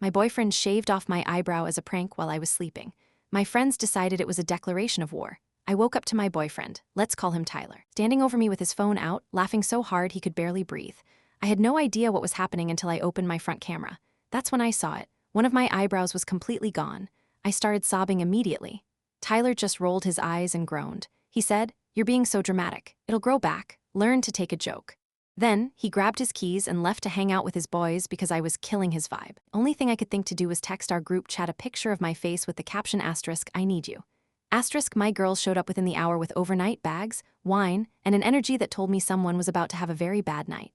My boyfriend shaved off my eyebrow as a prank while I was sleeping. My friends decided it was a declaration of war. I woke up to my boyfriend, let's call him Tyler, standing over me with his phone out, laughing so hard he could barely breathe. I had no idea what was happening until I opened my front camera. That's when I saw it. One of my eyebrows was completely gone. I started sobbing immediately. Tyler just rolled his eyes and groaned. He said, "You're being so dramatic. It'll grow back. Learn to take a joke." Then, he grabbed his keys and left to hang out with his boys because I was killing his vibe. Only thing I could think to do was text our group chat a picture of my face with the caption asterisk, "I need you." Asterisk, my girls showed up within the hour with overnight bags, wine, and an energy that told me someone was about to have a very bad night.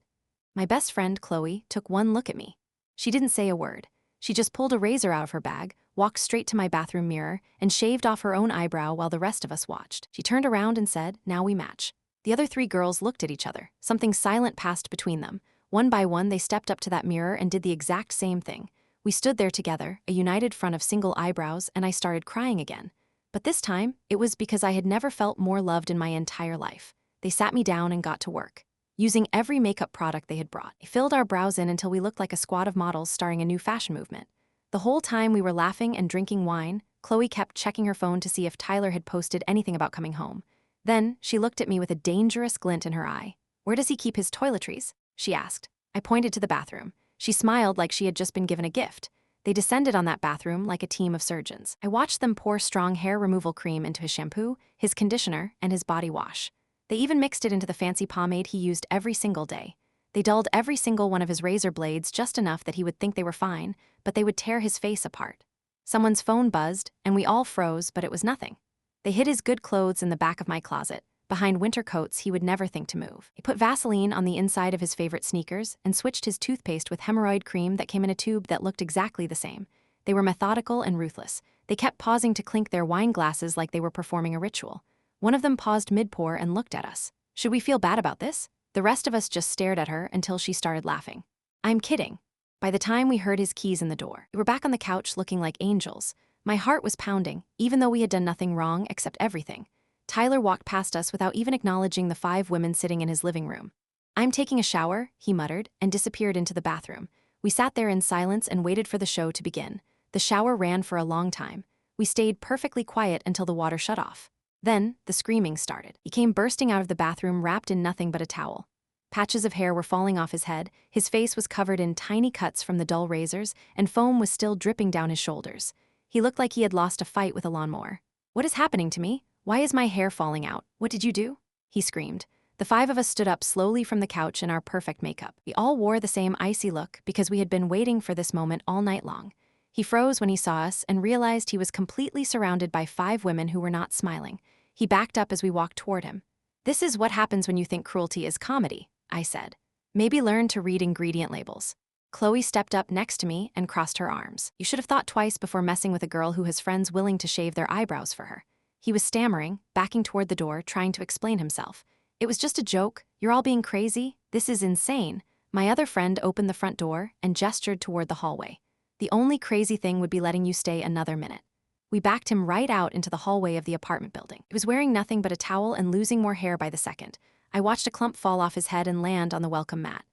My best friend, Chloe, took one look at me. She didn't say a word. She just pulled a razor out of her bag, walked straight to my bathroom mirror, and shaved off her own eyebrow while the rest of us watched. She turned around and said, "Now we match." The other three girls looked at each other. Something silent passed between them. One by one, they stepped up to that mirror and did the exact same thing. We stood there together, a united front of single eyebrows, and I started crying again. But this time, it was because I had never felt more loved in my entire life. They sat me down and got to work. Using every makeup product they had brought, they filled our brows in until we looked like a squad of models starring a new fashion movement. The whole time we were laughing and drinking wine, Chloe kept checking her phone to see if Tyler had posted anything about coming home. Then, she looked at me with a dangerous glint in her eye. "Where does he keep his toiletries?" she asked. I pointed to the bathroom. She smiled like she had just been given a gift. They descended on that bathroom like a team of surgeons. I watched them pour strong hair removal cream into his shampoo, his conditioner, and his body wash. They even mixed it into the fancy pomade he used every single day. They dulled every single one of his razor blades just enough that he would think they were fine, but they would tear his face apart. Someone's phone buzzed, and we all froze, but it was nothing. They hid his good clothes in the back of my closet. Behind winter coats he would never think to move. He put Vaseline on the inside of his favorite sneakers and switched his toothpaste with hemorrhoid cream that came in a tube that looked exactly the same. They were methodical and ruthless. They kept pausing to clink their wine glasses like they were performing a ritual. One of them paused mid-pour and looked at us. Should we feel bad about this? The rest of us just stared at her until she started laughing. I'm kidding. By the time we heard his keys in the door, we were back on the couch looking like angels. My heart was pounding, even though we had done nothing wrong except everything. Tyler walked past us without even acknowledging the 5 women sitting in his living room. "I'm taking a shower," he muttered, and disappeared into the bathroom. We sat there in silence and waited for the show to begin. The shower ran for a long time. We stayed perfectly quiet until the water shut off. Then, the screaming started. He came bursting out of the bathroom wrapped in nothing but a towel. Patches of hair were falling off his head, his face was covered in tiny cuts from the dull razors, and foam was still dripping down his shoulders. He looked like he had lost a fight with a lawnmower. "What is happening to me? Why is my hair falling out? What did you do?" he screamed. The 5 of us stood up slowly from the couch in our perfect makeup. We all wore the same icy look because we had been waiting for this moment all night long. He froze when he saw us and realized he was completely surrounded by 5 women who were not smiling. He backed up as we walked toward him. "This is what happens when you think cruelty is comedy," I said. "Maybe learn to read ingredient labels." Chloe stepped up next to me and crossed her arms. "You should have thought twice before messing with a girl who has friends willing to shave their eyebrows for her." He was stammering, backing toward the door, trying to explain himself. "It was just a joke. You're all being crazy. This is insane." My other friend opened the front door and gestured toward the hallway. "The only crazy thing would be letting you stay another minute." We backed him right out into the hallway of the apartment building. He was wearing nothing but a towel and losing more hair by the second. I watched a clump fall off his head and land on the welcome mat.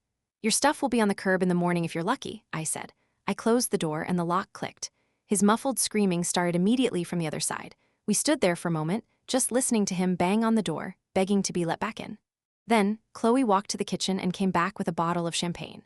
"Your stuff will be on the curb in the morning if you're lucky," I said. I closed the door and the lock clicked. His muffled screaming started immediately from the other side. We stood there for a moment, just listening to him bang on the door, begging to be let back in. Then, Chloe walked to the kitchen and came back with a bottle of champagne.